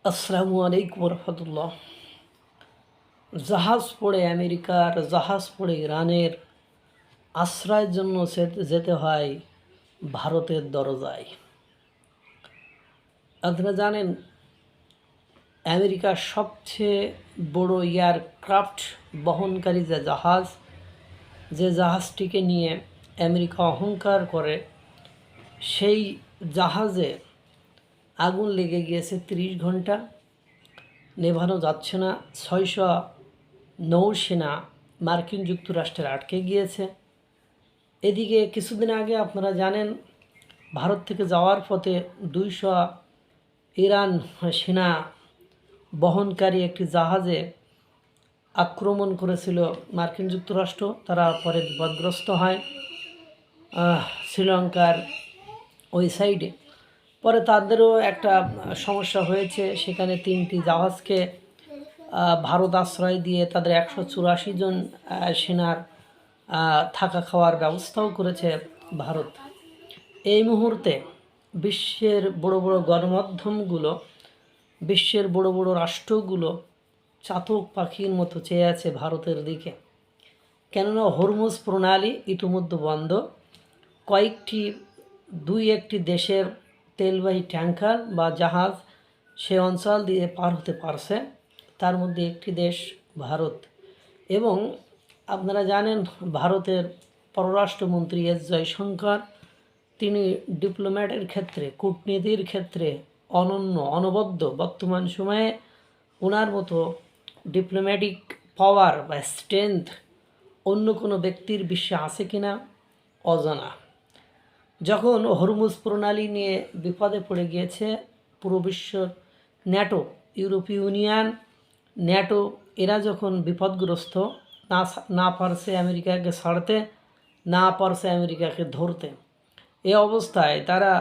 আসসালামু আলাইকুম রহমতুল্লাহ। জাহাজ পড়ে আমেরিকার, জাহাজ পড়ে ইরানের আশ্রয়ের জন্য যেতে হয় ভারতের দরজায়। আপনারা জানেন, আমেরিকার সবচেয়ে বড় এয়ারক্রাফট বহনকারী যে জাহাজটিকে নিয়ে আমেরিকা অহংকার করে, সেই জাহাজে আগুন লেগে গিয়েছে 30 ঘন্টা, নেভানো যাচ্ছে না। 600 নৌসেনা মার্কিন যুক্তরাষ্ট্রের আটকে গিয়েছে। এদিকে কিছুদিন আগে আপনারা জানেন, ভারত থেকে যাওয়ার পথে 200 ইরান সেনা বহনকারী একটি জাহাজে আক্রমণ করেছিল মার্কিন যুক্তরাষ্ট্র। তারা পরে বিপদগ্রস্ত হয় শ্রীলঙ্কার ওই সাইডে। পরে তাদেরও একটা সমস্যা হয়েছে, সেখানে 3টি জাহাজকে ভারত আশ্রয় দিয়ে তাদের 184 জন সেনার থাকা খাওয়ার ব্যবস্থাও করেছে ভারত। এই মুহূর্তে বিশ্বের বড় বড় গণমাধ্যমগুলো, বিশ্বের বড় বড় রাষ্ট্রগুলো চাতক পাখির মতো চেয়ে আছে ভারতের দিকে। কেননা হরমুজ প্রণালী ইতিমধ্যে বন্ধ। দুই একটি দেশের তেলবাহী ট্যাঙ্কার বা জাহাজ সে অঞ্চল দিয়ে পার হতে পারছে, তার মধ্যে একটি দেশ ভারত। এবং আপনারা জানেন, ভারতের পররাষ্ট্রমন্ত্রী এস জয়শঙ্কর, তিনি ডিপ্লোম্যাটের ক্ষেত্রে, কূটনীতির ক্ষেত্রে অনবদ্য। বর্তমান সময়ে ওনার মতো ডিপ্লোম্যাটিক পাওয়ার বা স্ট্রেংথ অন্য কোনো ব্যক্তির বিশ্বে আছে কিনা অজানা। যখন হরমুজ প্রণালী নিয়ে বিপদে পড়ে গিয়েছে পুরো বিশ্বর ন্যাটো, ইউরোপীয় ইউনিয়ন, ন্যাটো, এরা যখন বিপদগ্রস্ত, না পারছে আমেরিকাকে ছাড়তে, না পারছে আমেরিকাকে ধরতে, এ অবস্থায় তারা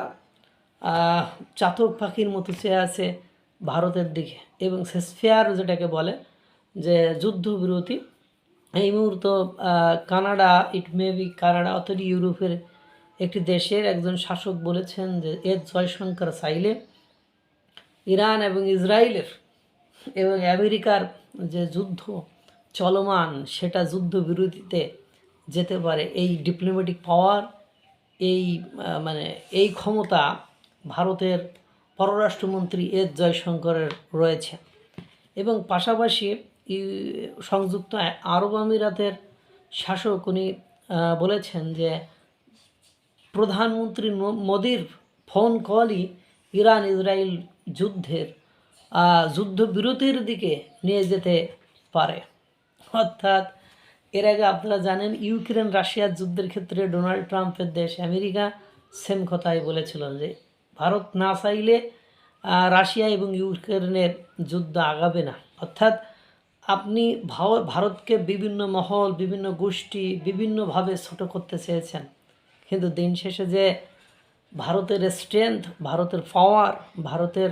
চাতক পাখির মতো চেয়ে আছে ভারতের দিকে। এবং সেসফেয়ার যেটাকে বলে, যে যুদ্ধবিরতি, এই মুহূর্ত কানাডা অথবা ইউরোপের একটি দেশের একজন শাসক বলেছেন যে এস জয়শঙ্কর চাইলে ইরান এবং ইসরায়েলের এবং আমেরিকার যে যুদ্ধ চলমান, সেটা যুদ্ধবিরতিতে যেতে পারে। এই ডিপ্লোম্যাটিক পাওয়ার, এই ক্ষমতা ভারতের পররাষ্ট্রমন্ত্রী এস জয়শঙ্করের রয়েছে। এবং পাশাপাশি সংযুক্ত আরব আমিরাতের শাসক, উনি বলেছেন যে প্রধানমন্ত্রী মোদির ফোন কলই ইরান ইসরায়েল যুদ্ধবিরতির দিকে নিয়ে যেতে পারে। অর্থাৎ এর আগে আপনারা জানেন, ইউক্রেন রাশিয়ার যুদ্ধের ক্ষেত্রে ডোনাল্ড ট্রাম্পের দেশ আমেরিকা সেম কথাই বলেছিল যে ভারত না চাইলে রাশিয়া এবং ইউক্রেনের যুদ্ধ আগাবে না। অর্থাৎ আপনি ভারতকে বিভিন্ন মহল, বিভিন্ন গোষ্ঠী বিভিন্নভাবে ছোট করতে চেয়েছেন, কিন্তু দিন শেষে যে ভারতের স্ট্রেংথ, ভারতের পাওয়ার, ভারতের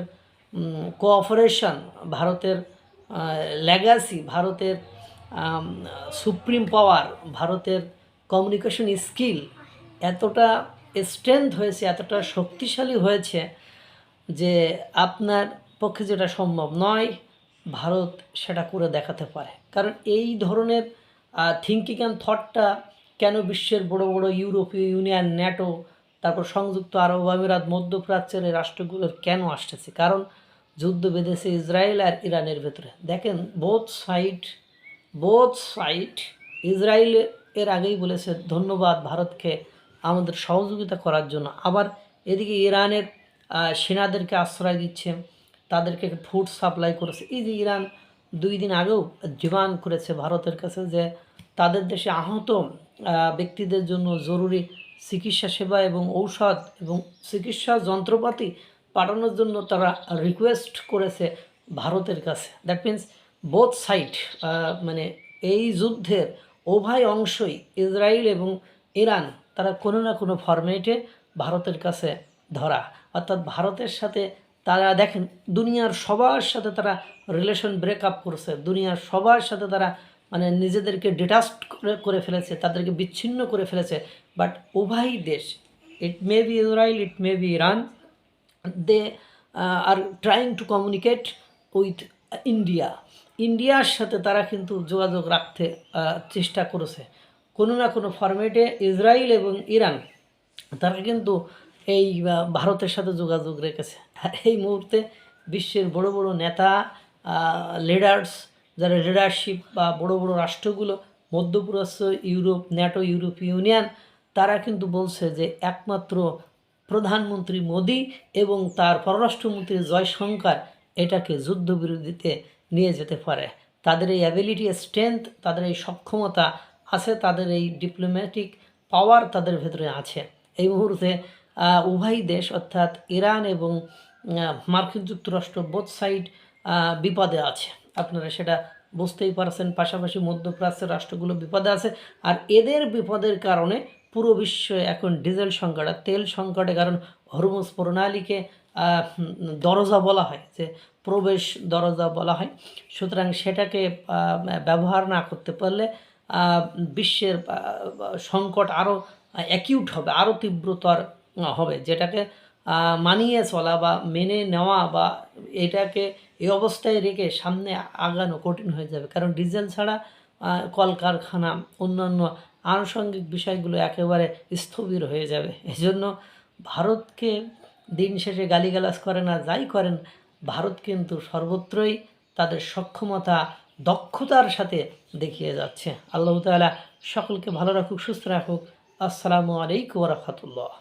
কোঅপারেশন, ভারতের লেগাসি, ভারতের সুপ্রিম পাওয়ার, ভারতের কমিউনিকেশন স্কিল এতটা স্ট্রেংথ হয়েছে, এতটা শক্তিশালী হয়েছে যে আপনার পক্ষে যেটা সম্ভব নয়, ভারত সেটা করে দেখাতে পারে। কারণ এই ধরনের থিঙ্কিং অ্যান্ড থটটা কেন বিশ্বের বড় বড় ইউরোপীয় ইউনিয়ন, ন্যাটো, তারপর সংযুক্ত আরব আমিরাত, মধ্যপ্রাচ্যের এই রাষ্ট্রগুলোর কেন আসতেছে? কারণ যুদ্ধ বেঁধেছে ইসরায়েল আর ইরানের ভেতরে। দেখেন, বোথ সাইড ইসরায়েল এর আগেই বলেছে ধন্যবাদ ভারতকে আমাদের সহযোগিতা করার জন্য। আবার এদিকে ইরানের সেনাদেরকে আশ্রয় দিচ্ছে, তাদেরকে ফুড সাপ্লাই করেছে। এই যে ইরান 2 দিন আগেও ডিমান্ড করেছে ভারতের কাছে যে তাদের দেশে আহত ব্যক্তিদের জন্য জরুরি চিকিৎসা সেবা এবং ঔষধ এবং চিকিৎসা যন্ত্রপাতি পাঠানোর জন্য তারা রিকোয়েস্ট করেছে ভারতের কাছে। দ্যাট মিন্স বোথ সাইড, এই যুদ্ধের উভয় অংশই, ইসরায়েল এবং ইরান, তারা কোনো না কোনো ফরম্যাটে ভারতের কাছে ধরা। অর্থাৎ ভারতের সাথে তারা, দেখেন, দুনিয়ার সবার সাথে তারা রিলেশন ব্রেকআপ করছে, দুনিয়ার সবার সাথে তারা নিজেদেরকে ডিটাচড করে ফেলেছে, তাদেরকে বিচ্ছিন্ন করে ফেলেছে। বাট উভয় দেশ, it may be Israel, it may be Iran, they are trying to communicate with ইন্ডিয়ার সাথে তারা কিন্তু যোগাযোগ রাখতে চেষ্টা করেছে কোনো না কোনো ফরম্যাটে। ইসরায়েল এবং ইরান তারা কিন্তু এই ভারতের সাথে যোগাযোগ রেখেছে। আর এই মুহূর্তে বিশ্বের বড় বড় নেতা, লিডার্স, যারা লিডারশিপ বা বড় বড় রাষ্ট্রগুলো, মধ্যপ্রাচ্য, ইউরোপ, ন্যাটো, ইউরোপীয় ইউনিয়ন, তারা কিন্তু বলছে যে একমাত্র প্রধানমন্ত্রী মোদি এবং তার পররাষ্ট্রমন্ত্রী জয়শঙ্কর এটাকে যুদ্ধবিরতিতে নিয়ে যেতে পারে। তাদের এই অ্যাবিলিটি, স্ট্রেংথ, তাদের এই সক্ষমতা আছে, তাদের এই ডিপ্লোম্যাটিক পাওয়ার তাদের ভেতরে আছে। এই মুহূর্তে উভয় দেশ অর্থাৎ ইরান এবং মার্কিন যুক্তরাষ্ট্র বোথ সাইড বিপদে আছে, আপনারা সেটা বুঝতেই পারছেন। পাশাপাশি মধ্যপ্রাচ্যের রাষ্ট্রগুলো বিপদে আছে। আর এদের বিপদের কারণে পুরো বিশ্বে এখন ডিজেল সংকট আর তেল সংকটে, কারণ হরমুজ প্রণালীকে দরজা বলা হয়, যে প্রবেশ দরজা বলা হয়। সুতরাং সেটাকে ব্যবহার না করতে পারলে বিশ্বের সংকট আরও অ্যাকিউট হবে, আরও তীব্রতর হবে, যেটাকে মানিয়ে চলা বা মেনে নেওয়া বা এটাকে এই অবস্থায় রেখে সামনে আগানো কঠিন হয়ে যাবে। কারণ ডিজেল ছাড়া কলকারখানা, অন্যান্য আনুষঙ্গিক বিষয়গুলো একেবারে স্থবির হয়ে যাবে। এজন্য ভারতকে দিন শেষে গালিগালাজ করেন আর যাই করেন, ভারত কিন্তু সর্বত্রই তাদের সক্ষমতা, দক্ষতার সাথে দেখিয়ে যাচ্ছে। আল্লাহ তাআলা সকলকে ভালো রাখুক, সুস্থ রাখুক। আসসালামু আলাইকুম ওয়া রাহমাতুল্লাহ।